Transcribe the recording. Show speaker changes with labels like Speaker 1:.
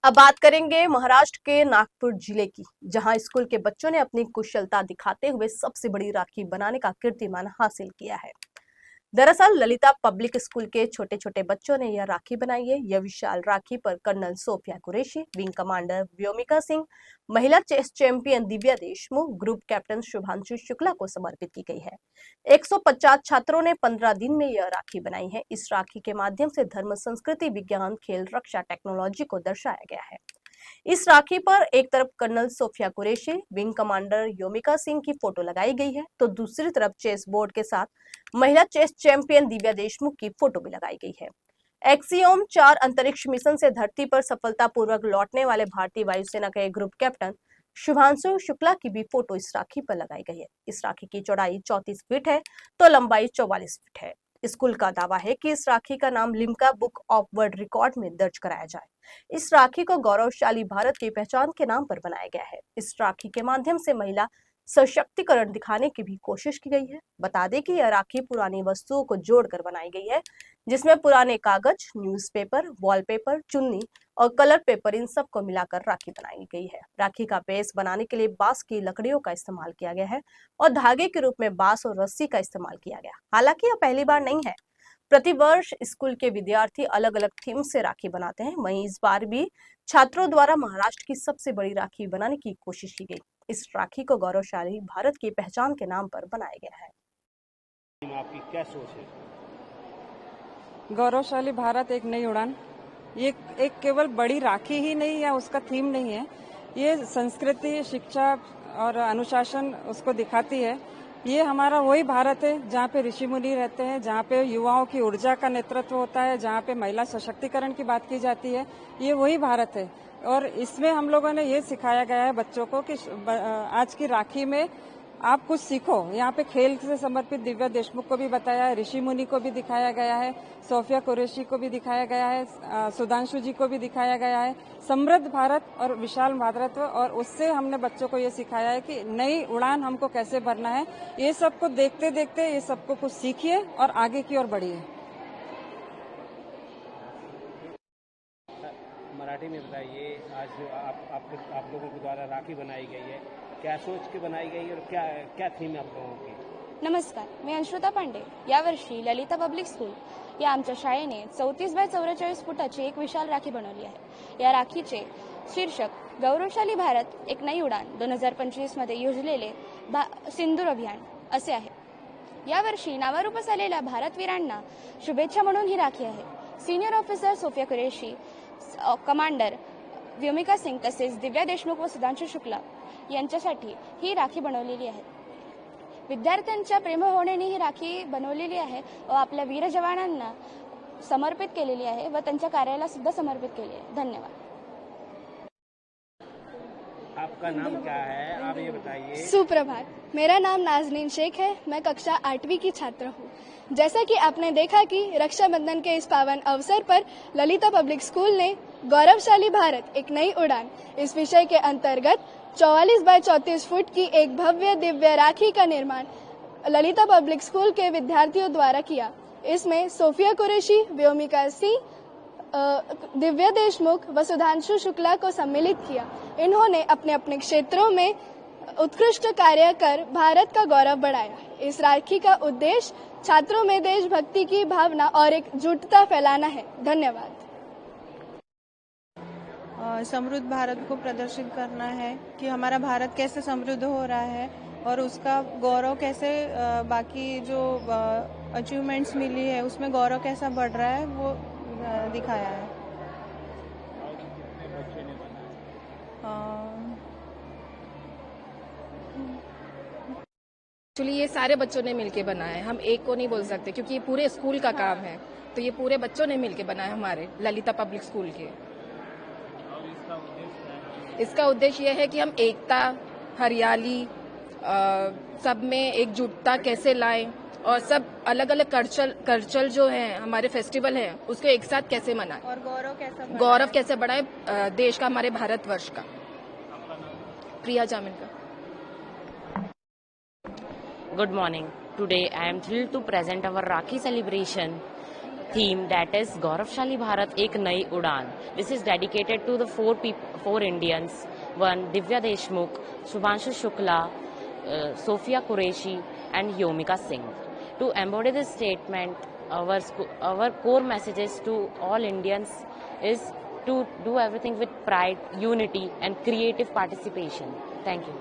Speaker 1: अब बात करेंगे महाराष्ट्र के नागपुर जिले की, जहां स्कूल के बच्चों ने अपनी कुशलता दिखाते हुए सबसे बड़ी राखी बनाने का कीर्तिमान हासिल किया है। दरअसल ललिता पब्लिक स्कूल के छोटे छोटे बच्चों ने यह राखी बनाई है। यह विशाल राखी पर colonel Sofia Qureshi, wing commander Vyomika Singh, महिला chess champion Divya Deshmukh, group captain Shubhanshu Shukla को समर्पित की गई है। 150 छात्रों ने 15 दिन में यह राखी बनाई है। इस राखी के माध्यम से धर्म, संस्कृति, विज्ञान, खेल, रक्षा, टेक्नोलॉजी को दर्शाया गया है। इस राखी पर एक तरफ colonel Sofia Qureshi, wing commander Vyomika Singh की फोटो लगाई गई है, तो दूसरी तरफ चेस बोर्ड के साथ महिला चेस चैंपियन दिव्या देशमुख की फोटो भी लगाई गई है। एक्सियोम 4 अंतरिक्ष मिशन से धरती पर सफलतापूर्वक लौटने वाले भारतीय वायुसेना के ग्रुप कैप्टन शुभांशु शुक्ला की भी फोटो इस राखी पर लगाई गई है। इस राखी की चौड़ाई 34 फीट है तो लंबाई 44 फीट है। स्कूल का दावा है कि इस राखी का नाम Limca book of world record में दर्ज कराया जाए। इस राखी को गौरवशाली भारत की पहचान के नाम पर बनाया गया है। इस राखी के माध्यम से महिला सशक्तिकरण दिखाने की भी कोशिश की गई है। बता दें कि यह राखी पुरानी वस्तुओं को जोड़कर बनाई गई है, जिसमें पुराने कागज, न्यूज़पेपर, वॉलपेपर, चुन्नी और कलर पेपर, इन सब को मिलाकर राखी बनाई गई है। राखी का बेस बनाने के लिए बांस की लकड़ियों का इस्तेमाल किया गया है और धागे के रूप में बांस और रस्सी का इस्तेमाल किया गया। हालांकि यह पहली बार नहीं है। प्रतिवर्ष स्कूल के विद्यार्थी अलग अलग थीम से राखी बनाते हैं। वहीं इस बार भी छात्रों द्वारा महाराष्ट्र की सबसे बड़ी राखी बनाने की कोशिश की गई। इस राखी को गौरवशाली भारत की पहचान के नाम पर बनाया गया है।
Speaker 2: आपकी क्या सोच है?
Speaker 3: गौरवशाली भारत एक नई उड़ान, ये एक केवल बड़ी राखी ही नहीं या उसका थीम नहीं है, ये संस्कृति, शिक्षा और अनुशासन उसको दिखाती है। ये हमारा वही भारत है जहाँ पे ऋषि मुनि रहते हैं, जहाँ पे युवाओं की ऊर्जा का नेतृत्व होता है, जहाँ पे महिला सशक्तिकरण की बात की जाती है। ये वही भारत है और इसमें हम लोगों ने ये सिखाया गया है बच्चों को कि आज की राखी में आप कुछ सीखो। यहाँ पे खेल से समर्पित दिव्या देशमुख को भी बताया है, ऋषि मुनि को भी दिखाया गया है, सोफिया कुरैशी को भी दिखाया गया है, सुधांशु जी को भी दिखाया गया है। समृद्ध भारत और विशाल भारत, और उससे हमने बच्चों को ये सिखाया है कि नई उड़ान हमको कैसे भरना है। ये सबको देखते देखते ये सबको कुछ सीखिए और आगे की ओर बढ़िए।
Speaker 2: मराठी में बताइए, आज जो आप लोगों के द्वारा राखी बनाई गई है, क्या सोच के बनाई गई है और क्या क्या थीम है आप लोगों की?
Speaker 4: नमस्कार, मी अंश्रुता पांडे। यावर्षी ललिता पब्लिक स्कूल या आमच्या शाळेने 34 बाय 44 फुटाची एक विशाल राखी बनवली आहे। या राखीचे शीर्षक गौरवशाली भारत एक नई उडान 2025 मध्ये योजलेले सिंदूर अभियान असे आहे। यावर्षी नावारूपास आलेल्या भारतवीरांना शुभेच्छा म्हणून ही राखी आहे। Senior officer Sofia Qureshi, commander Vyomika Singh तसेच दिव्या देशमुख व सुधांशु शुक्ला यांच्यासाठी ही राखी बनवलेली आहे। विद्यार्थ्यांच्या प्रेमभावनेने ही राखी बनवलेली आहे व आपल्या वीर जवानांना समर्पित केलेली आहे व त्यांच्या कार्याला सुद्धा समर्पित केली आहे। धन्यवाद।
Speaker 2: आपका नाम क्या है, आप ये बताइए।
Speaker 5: सुप्रभात, मेरा नाम नाजनीन शेख है। मैं कक्षा 8वीं की छात्र हूँ। जैसा कि आपने देखा कि रक्षाबंधन के इस पावन अवसर पर ललिता पब्लिक स्कूल ने गौरवशाली भारत एक नई उड़ान इस विषय के अंतर्गत 44 बाय 34 फुट की एक भव्य दिव्य राखी का निर्माण ललिता पब्लिक स्कूल के विद्यार्थियों द्वारा किया। इसमें सोफिया कुरैशी, व्योमिका सिंह, दिव्या देशमुख व सुधांशु शुक्ला को सम्मिलित किया। इन्होंने अपने अपने क्षेत्रों में उत्कृष्ट कार्य कर भारत का गौरव बढ़ाया। इस राखी का उद्देश्य छात्रों में देशभक्ति की भावना और एकजुटता फैलाना है। धन्यवाद।
Speaker 6: समृद्ध भारत को प्रदर्शित करना है कि हमारा भारत कैसे समृद्ध हो रहा है और उसका गौरव कैसे, बाकी जो अचीवमेंट्स मिली है उसमें गौरव कैसा बढ़ रहा है, वो दिखाया है।
Speaker 7: एक्चुअली ये सारे बच्चों ने मिलके बनाया है, हम एक को नहीं बोल सकते क्योंकि ये पूरे स्कूल का काम है, तो ये पूरे बच्चों ने मिलके बनाया हमारे ललिता पब्लिक स्कूल के। इसका उद्देश्य यह है कि हम एकता, हरियाली, सब में एकजुटता कैसे लाएं और सब अलग अलग कल्चर जो है हमारे फेस्टिवल हैं उसको एक साथ कैसे मनाएं
Speaker 6: और गौरव
Speaker 7: कैसे बढ़ाएं देश का, हमारे भारतवर्ष का। प्रिया जामिन का।
Speaker 8: Good morning. Today I am thrilled to present our Rakhi celebration theme, that is Gauravshali Bharat Ek Nai Udan. This is dedicated to the four Indians, one Divya Deshmukh, Shubhanshu Shukla, Sophia Qureshi and Yomika Singh. To embody this statement, our core messages to all Indians is to do everything with pride, unity and creative participation. Thank you.